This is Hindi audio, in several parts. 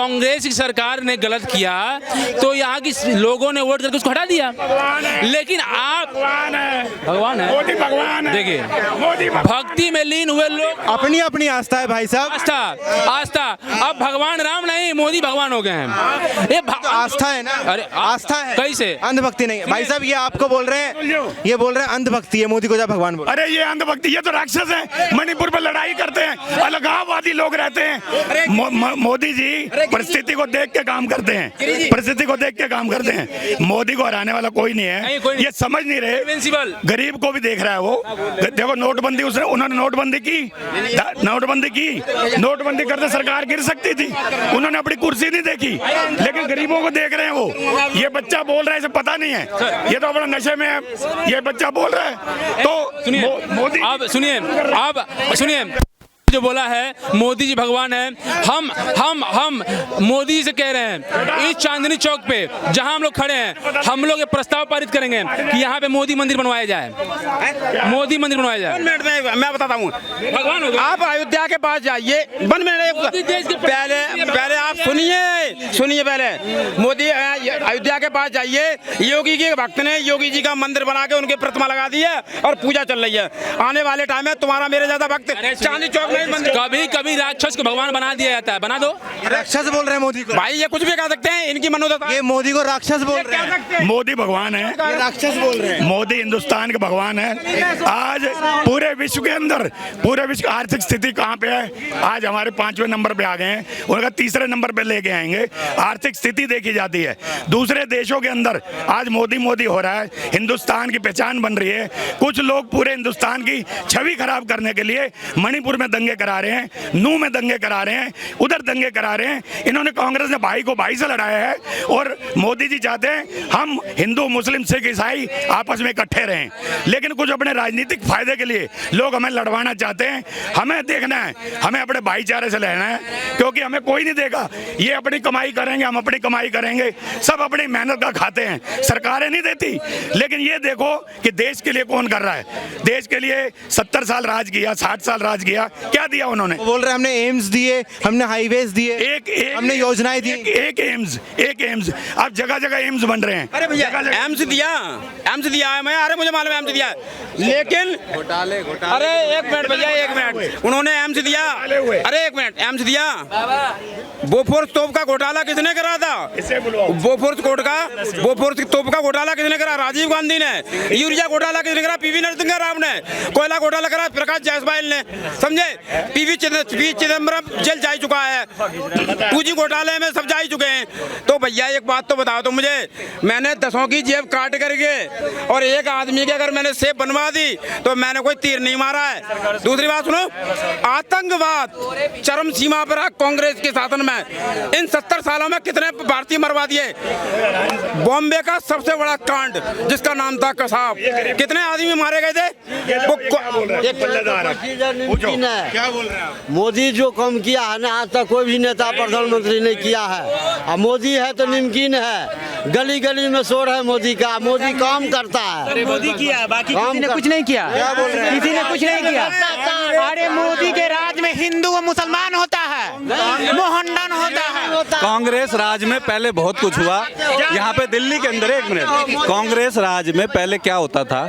कांग्रेस की सरकार ने गलत किया तो यहाँ की लोगों ने वोट करके उसको हटा दिया। लेकिन आप भगवान है, मोदी भगवान है। देखिए मोदी भक्ति में लीन हुए लोग, अपनी अपनी आस्था है भाई साहब, आस्था। अब भगवान राम नहीं, मोदी भगवान हो गए हैं। ये आस्था है ना, अरे आस्था है, कैसे अंधभक्ति नहीं। भाई साहब ये आपको बोल रहे हैं, ये बोल रहे हैं अंधभक्ति है, मोदी को जब भगवान बोल। अरे ये अंधभक्ति, ये तो राक्षस है, मणिपुर पे लड़ाई करते हैं, अलगाववादी लोग रहते हैं। मोदी जी परिस्थिति को देख के काम करते हैं, परिस्थिति को देख के काम करते हैं। मोदी को हराने वाला कोई नहीं है, ये समझ नहीं रहे। गरीब को भी देख रहा है वो। देखो नोटबंदी, उन्होंने नोटबंदी की, नोटबंदी करते सरकार गिर सकती थी, उन्होंने अपनी कुर्सी नहीं देखी, लेकिन गरीबों को देख रहे हैं वो। ये बच्चा बोल रहा है, इसे पता नहीं है, ये तो अपना नशे में है, ये बच्चा बोल रहा है। तो मोदी, अब सुनिए जो बोला है मोदी जी भगवान है। हम मोदी जी से कह रहे हैं इस चांदनी चौक पे जहां हम लोग खड़े हैं, हम लोग ये प्रस्ताव पारित करेंगे कि यहाँ पे मोदी मंदिर बनवाया जाए, मोदी मंदिर बनवाया जाए। 1 मिनट में मैं बताता हूँ, भगवान हो गए। आप अयोध्या के पास जाइए, 1 मिनट पहले आप सुनिए पहले। मोदी अयोध्या के पास जाइए, योगी के भक्त ने योगी जी का मंदिर बना के उनके प्रतिमा लगा दी है और पूजा चल रही है। आने वाले टाइम में तुम्हारा मेरे ज्यादा भक्त चांदनी चौक में कभी कभी राक्षस को भगवान बना दिया जाता है, बना दो। राक्षस बोल रहे हैं मोदी को, भाई ये कुछ भी कह सकते हैं, इनकी मनोदशा। ये मोदी को राक्षस बोल रहे हैं, मोदी भगवान है, ये राक्षस बोल रहे हैं। मोदी हिंदुस्तान के भगवान है। आज पूरे विश्व के अंदर, पूरे विश्व की आर्थिक स्थिति कहाँ पे है? आज हमारे 5वें नंबर पे आ गए हैं, उनका 3रे नंबर पे लेके आएंगे। आर्थिक स्थिति देखी जाती है दूसरे देशों के अंदर, आज मोदी मोदी हो रहा है, हिंदुस्तान की पहचान बन रही है। कुछ लोग पूरे हिंदुस्तान की छवि खराब करने के लिए मणिपुर में दंगे करा रहे हैं, नू में दंगे करा रहे हैं, उधर दंगे करा रहे हैं। इन्होंने कांग्रेस ने भाई को भाई से लड़ाया है, और मोदी जी चाहते हैं हम हिंदू मुस्लिम सिख ईसाई आपस में इकट्ठे रहें, लेकिन कुछ अपने राजनीतिक फायदे के लिए लोग हमें लड़वाना चाहते हैं। हमें देखना है, हमें अपने भाईचारे से लेना है, क्योंकि हमें कोई नहीं देगा। ये अपनी कमाई करेंगे, हम अपनी कमाई करेंगे, सब अपनी मेहनत का खाते हैं, सरकारें नहीं देती। लेकिन ये देखो कि देश के लिए कौन कर रहा है। देश के लिए 70 साल राज किया, 60 साल राज किया, क्या दिया उन्होंने? बोल रहे हैं हमने एम्स दिए, हमने हाईवेज दिए, हमने योजनाएं दी। एक एम्स, अब जगह जगह एम्स बन रहे हैं। अरे भैया एम्स दिया है मैं, अरे मुझे मालूम है एम्स दिया है, लेकिन घोटाले। अरे 1 मिनट भैया, 1 मिनट, उन्होंने एम्स दिया, अरे 1 मिनट, एम्स दिया। बोफोर्स तोप का घोटाला किसने करा था? बोफोर्स तोप का घोटाला किसने करा? राजीव गांधी ने। यूरिया घोटाला किसने करा? पीवी नरसिम्हा राव ने। कोयला घोटाला करा प्रकाश जायसवाल ने, समझे? पी चिदम्बरम जेल जा चुका है, पूंजी घोटाले में सब जा चुके हैं। तो भैया एक बात तो बताओ तो मुझे, मैंने 10 की जेब काट करके और एक आदमी के अगर मैंने सेब बनवा दी तो मैंने कोई तीर नहीं मारा है। दूसरी बात सुनो, आतंकवाद चरम सीमा पर है कांग्रेस के शासन में। इन 70 सालों में कितने भारतीय मरवा दिए। बॉम्बे का सबसे बड़ा कांड जिसका नाम था कसाब, कितने आदमी मारे गए थे? क्या बोल रहे हैं? मोदी जो काम किया है ना, आज तक कोई भी नेता प्रधानमंत्री ने किया है। अब मोदी है तो निमकीन है, गली गली में शोर है मोदी का। मोदी काम करता है, मोदी किया, बाकी किसी ने कुछ नहीं किया, किसी ने कुछ नहीं किया। अरे मोदी के राज में हिंदू और मुसलमान होता है, मोहनदान होता है। कांग्रेस राज में पहले बहुत कुछ हुआ यहाँ पे दिल्ली के अंदर। 1 मिनट, कांग्रेस राज में पहले क्या होता था?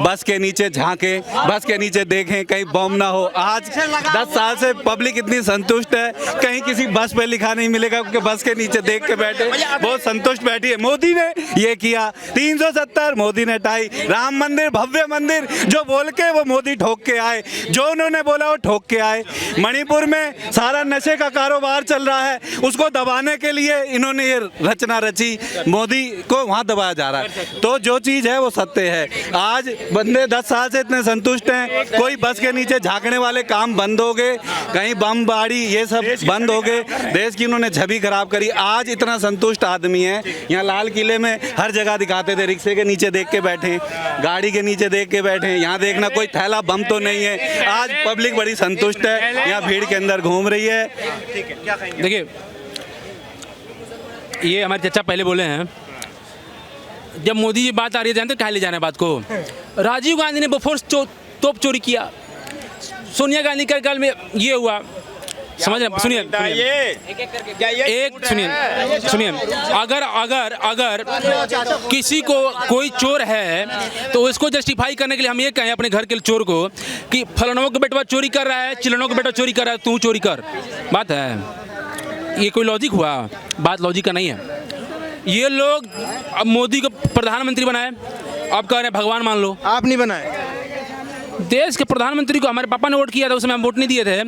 बस के नीचे झांके, बस के नीचे देखें कहीं बम ना हो। आज 10 साल से पब्लिक इतनी संतुष्ट है, कहीं किसी बस पे लिखा नहीं मिलेगा क्योंकि बस के नीचे देख के बैठे, बहुत संतुष्ट बैठी है। मोदी ने ये किया, 370 मोदी ने हटाई, राम मंदिर भव्य मंदिर जो बोल के वो मोदी ठोक के आए, जो उन्होंने बोला वो ठोक के आए। मणिपुर में सारा नशे का कारोबार चल रहा है, उसको दबाने के लिए इन्होंने ये रचना रची, मोदी को वहाँ दबाया जा रहा है। तो जो चीज़ है वो सत्य है। आज बंदे 10 साल से इतने संतुष्ट हैं, कोई बस के नीचे झांकने वाले काम बंद हो गए, कहीं बम बाड़ी ये सब बंद हो गए, देश की उन्होंने छवि खराब करी। आज इतना संतुष्ट आदमी है, यहाँ लाल किले में हर जगह दिखाते थे, रिक्शे के नीचे देख के बैठे, गाड़ी के नीचे देख के बैठे, यहाँ देखना कोई थैला बम तो नहीं है। आज पब्लिक बड़ी संतुष्ट है, यहाँ भीड़ के अंदर घूम रही है। देखिए ये हमारे चचा पहले बोले हैं, जब मोदी जी बात आ रही है जानते कहाँ ले जाना है बात को? राजीव गांधी ने बोफोर्स तोप चोरी किया, सोनिया गांधी के काल में ये हुआ, समझ रहे हैं? सुनिए सुनिए अगर किसी को कोई चोर है तो उसको जस्टिफाई करने के लिए हम ये कहें अपने घर के चोर को कि फलानों का बेटा चोरी कर रहा है, चिलनों का बेटा चोरी कर रहा है, तू चोरी कर। बात है, ये कोई लॉजिक हुआ? बात लॉजिक का नहीं है। ये लोग अब मोदी को प्रधानमंत्री बनाए, अब कह रहे हैं भगवान मान लो। आप नहीं बनाए? देश के प्रधानमंत्री को हमारे पापा ने वोट किया था, उसमें हम वोट नहीं दिए थे,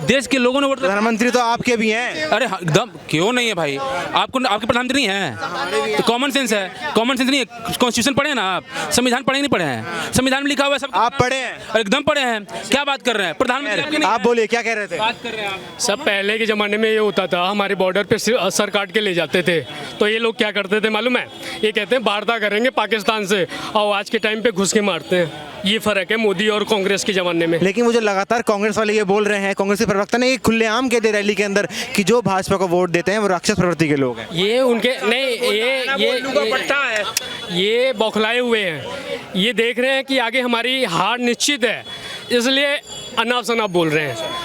देश के लोगों ने वोट। प्रधानमंत्री तो आपके भी हैं। अरे हाँ, एकदम क्यों नहीं है भाई? आपको आपके प्रधानमंत्री नहीं है तो कॉमन सेंस है? कॉमन सेंस नहीं है? कॉन्स्टिट्यूशन पढ़े हैं ना आप? संविधान पढ़े नहीं पढ़े हैं? संविधान में लिखा हुआ है सब। आप पढ़े हैं? एकदम पढ़े हैं। क्या बात कर रहे हैं? प्रधानमंत्री आप बोलिए, क्या कह रहे थे? बात कर रहे हैं आप? सब पहले के ज़माने में ये होता था, हमारे बॉर्डर पे सर काट के ले जाते थे, तो ये लोग क्या करते थे मालूम है? ये कहते हैं वार्ता करेंगे पाकिस्तान से, और आज के टाइम पे घुस के मारते हैं। ये फ़र्क है मोदी और कांग्रेस के ज़माने में। लेकिन मुझे लगातार कांग्रेस वाले ये बोल रहे हैं, कांग्रेस के प्रवक्ता ने ये खुलेआम कह दिया रैली के अंदर कि जो भाजपा को वोट देते हैं वो राक्षस प्रवृत्ति के लोग हैं। ये उनके नहीं, ये बौखलाए हुए हैं। ये देख रहे हैं कि आगे हमारी हार निश्चित है, इसलिए अनाप शनाप बोल रहे हैं।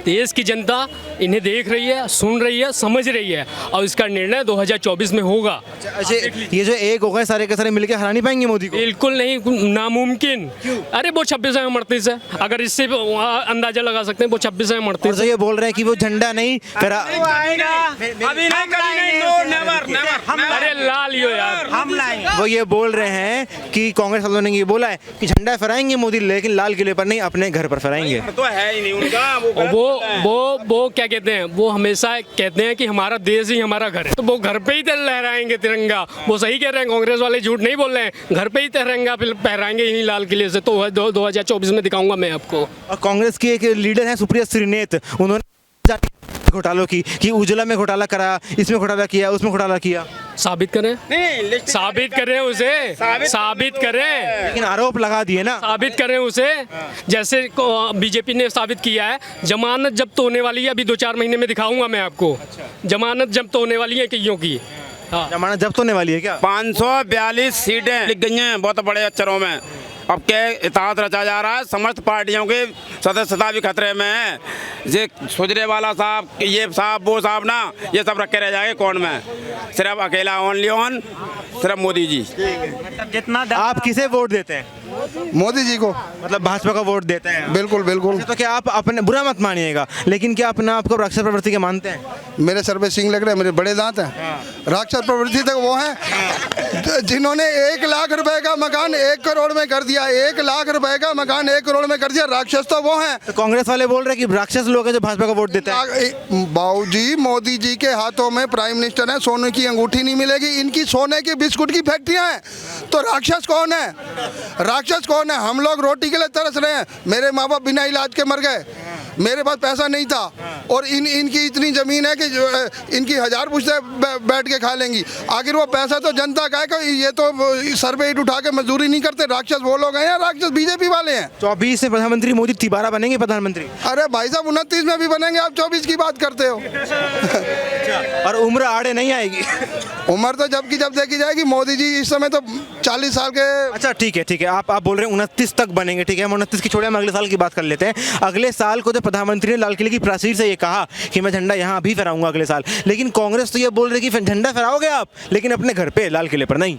देश की जनता इन्हें देख रही है, सुन रही है, समझ रही है, और इसका निर्णय 2024 में होगा। अच्छा, ये जो एक हो गए सारे के सारे मिलकर हरा नहीं पाएंगे मोदी को? बिल्कुल नहीं, नामुमकिन। अरे वो 26 है 38 है, अगर इससे अंदाजा लगा सकते हैं, वो 26 है 38। तो ये बोल रहे हैं कि वो झंडा नहीं करा। अभी नहीं, कभी नहीं, नो, नेवर, नेवर। अरे लाल यो यार, हम लाएंगे। वो ये बोल रहे हैं कि कांग्रेस वालों ने ये बोला है कि झंडा फहराएंगे मोदी, लेकिन लाल किले पर नहीं, अपने घर पर फहराएंगे। तो है ही नहीं उनका। वो क्या कहते हैं, वो हमेशा कहते हैं कि हमारा देश ही हमारा घर है, तो वो घर पे ही लहराएंगे तिरंगा। वो सही कह रहे हैं, कांग्रेस वाले झूठ नहीं बोल रहे हैं, घर पे ही तिरंगा फहराएंगे यहीं लाल किले से। तो 2024 में दिखाऊंगा मैं आपको। और कांग्रेस की एक लीडर है सुप्रिया श्रीनेत, उन्होंने घोटालों की कि उज्ज्वला में घोटाला करा, इसमें घोटाला किया, उसमें घोटाला किया। साबित करें, नहीं, साबित करें उसे, साबित करें, लेकिन आरोप लगा दिए ना। साबित करें उसे, जैसे बीजेपी ने साबित किया है। जमानत जब्त होने वाली है अभी 2-4 महीने में, दिखाऊंगा मैं आपको। जमानत जब्त होने वाली है कईयों की। हाँ, जमानत जब्त होने वाली है क्या? 542 सीटें लिख गई हैं बहुत बड़े अक्षरों में। अब क्या इताहत रचा जा रहा है, समस्त पार्टियों की सदस्यता भी खतरे में है। ये सुजरेवाला साहब, ये साहब, वो साहब ना, ये सब रखे रह जाएंगे कौन में? सिर्फ अकेला ओनली ऑन सिर्फ मोदी जी। जितना आप किसे वोट देते हैं? मोदी जी को, मतलब भाजपा का वोट देते हैं? बिल्कुल बिल्कुल। तो क्या आप अपने, बुरा मत मानिएगा, लेकिन क्या अपना आपको राक्षस प्रवृत्ति के मानते हैं? मेरे सर पे सिंग लग रहे हैं, मेरे बड़े दांत हैं। राक्षस प्रवृत्ति तक वो हैं जिन्होंने 1 लाख रुपए का मकान 1 करोड़ में कर दिया, 1 लाख रुपए का मकान 1 करोड़ में कर दिया। राक्षस तो वो हैं। तो कांग्रेस वाले बोल रहे हैं कि राक्षस लोग हैं जो भाजपा को वोट देते हैं। बाबूजी, मोदी जी के हाथों में प्राइम मिनिस्टर है, सोने की अंगूठी नहीं मिलेगी, इनकी सोने की बिस्कुट की फैक्ट्रियां हैं। तो राक्षस कौन है? राक्षस कौन है? हम लोग रोटी के लिए तरस रहे हैं। मेरे माँ बाप बिना इलाज के मर गए, मेरे पास पैसा नहीं था, और इनकी इतनी जमीन है कि इनकी 1000 पुश्ते बैठ के खा लेंगी। आखिर वो पैसा तो जनता का है कि ये तो सर पे ईंट उठा के मजदूरी नहीं करते। राक्षस वो लोग हैं या राक्षस बीजेपी वाले हैं? 24 में प्रधानमंत्री मोदी तिबारा बनेंगे प्रधानमंत्री? अरे भाई साहब, 29 में भी बनेंगे, आप 24 की बात करते हो। और उम्र आड़े नहीं आएगी? उम्र तो जब की जब देखी जाएगी। मोदी जी इस समय तो 40 साल के। अच्छा ठीक है, ठीक है, आप बोल रहे हैं 29 तक बनेंगे, ठीक है, हम 29 की छोड़े, हम अगले साल की बात कर लेते हैं। अगले साल को जब प्रधानमंत्री ने लाल किले की प्राचीर से ये कहा कि मैं झंडा यहाँ भी फहराऊंगा अगले साल, लेकिन कांग्रेस तो ये बोल रही है कि झंडा फहराओगे आप, लेकिन अपने घर पे, लाल किले पर नहीं।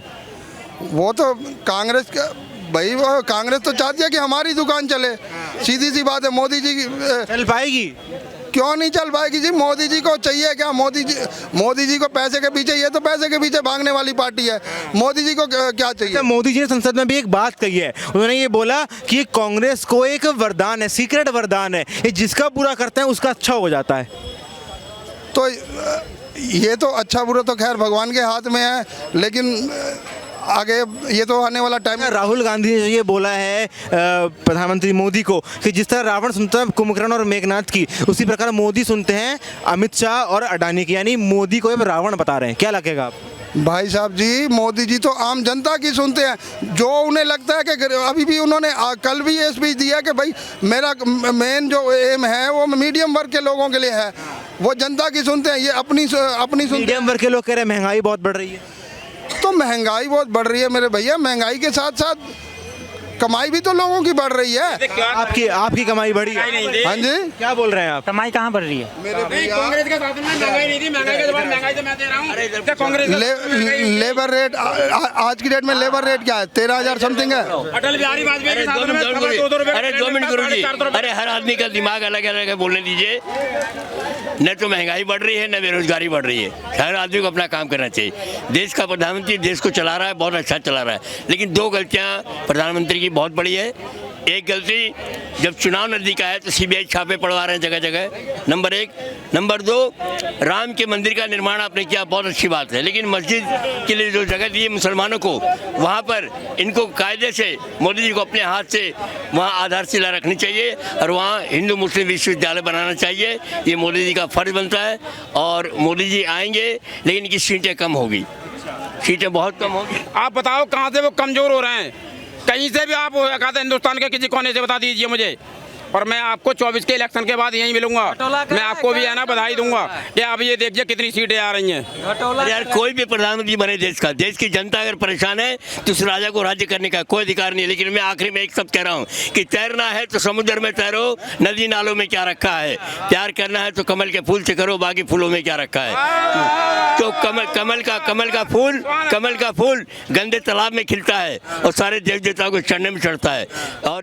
वो तो कांग्रेस का भाई, वो कांग्रेस तो चाहती है कि हमारी दुकान चले। सीधी सी बात है। मोदी जी की चल पाएगी? क्यों नहीं चल पाएगी जी? मोदी जी को चाहिए क्या? मोदी जी को पैसे के पीछे, ये तो पैसे के पीछे भागने वाली पार्टी है। मोदी जी को क्या चाहिए? मोदी जी ने संसद में भी एक बात कही है, उन्होंने ये बोला कि कांग्रेस को एक वरदान है, सीक्रेट वरदान है, ये जिसका बुरा करते हैं उसका अच्छा हो जाता है। तो ये तो अच्छा बुरा तो खैर भगवान के हाथ में है, लेकिन आगे ये तो आने वाला टाइम है। राहुल गांधी ने ये बोला है प्रधानमंत्री मोदी को कि जिस तरह रावण सुनता है कुंभकर्ण और मेघनाथ की, उसी प्रकार मोदी सुनते हैं अमित शाह और अडानी की, यानी मोदी को ये रावण बता रहे हैं। क्या लगेगा आप? भाई साहब जी, मोदी जी तो आम जनता की सुनते हैं। जो उन्हें लगता है कि अभी भी उन्होंने कल भी ये स्पीच दिया कि भाई मेरा मेन जो एम है वो मीडियम वर्ग के लोगों के लिए है, वो जनता की सुनते हैं। ये अपनी सुनते। मीडियम वर्ग के लोग कह रहे हैं महंगाई बहुत बढ़ रही है। तो महंगाई बहुत बढ़ रही है मेरे भैया, महंगाई के साथ साथ कमाई भी तो लोगों की बढ़ रही है। आपकी कमाई बढ़ी है? हाँ जी, क्या बोल रहे हैं आप? कमाई कहाँ बढ़ रही है? कांग्रेस के साथ में महंगाई नहीं थी, महंगाई के बाद महंगाई तो मैं दे रहा हूँ। कांग्रेस लेबर रेट आज की डेट में लेबर रेट क्या है? 13,000 समथिंग है। अटल बिहारी वाजपेयी के साथ में अरे 2 मिनट गुरुजी, अरे हर आदमी का दिमाग अलग अलग है, बोलने दीजिए। न तो महंगाई बढ़ रही है, न बेरोजगारी बढ़ रही है। हर आदमी को अपना काम करना चाहिए। देश का प्रधानमंत्री देश को चला रहा है, बहुत अच्छा चला रहा है, लेकिन 2 गलतियां प्रधानमंत्री की बहुत बड़ी है। एक गलती, जब चुनाव नजदीक आया तो सीबीआई छापे पड़वा रहे हैं जगह जगह, नंबर 1। नंबर 2, राम के मंदिर का निर्माण आपने किया, बहुत अच्छी बात है, लेकिन मस्जिद के लिए जो जगह दी है मुसलमानों को, वहाँ पर इनको कायदे से मोदी जी को अपने हाथ से वहाँ आधारशिला रखनी चाहिए और वहाँ हिंदू मुस्लिम विश्वविद्यालय बनाना चाहिए। ये मोदी जी का फर्ज बनता है और मोदी जी आएंगे, लेकिन इनकी सीटें कम होगी, सीटें बहुत कम होगी। आप बताओ कहाँ से वो कमजोर हो रहे हैं? कहीं से भी आप कहते हिंदुस्तान के किसी कोने से बता दीजिए मुझे, और मैं आपको 24 के इलेक्शन के बाद यहीं मिलूंगा। मैं आपको भी है ना बधाई दूंगा कि आप ये देखिए कितनी सीटें आ रही हैं। यार कोई भी प्रधानमंत्री बने देश की जनता अगर परेशान है तो उस राजा को राज्य करने का कोई अधिकार नहीं है। लेकिन मैं आखिरी में एक शब्द कह रहा हूँ कि तैरना है तो समुद्र में तैरो, नदी नालों में क्या रखा है। प्यार करना है तो कमल के फूल से करो, बाकी फूलों में क्या रखा है। तो कमल का फूल गंदे तालाब में खिलता है और सारे देव देवताओं को चढ़ने में चढ़ता है। और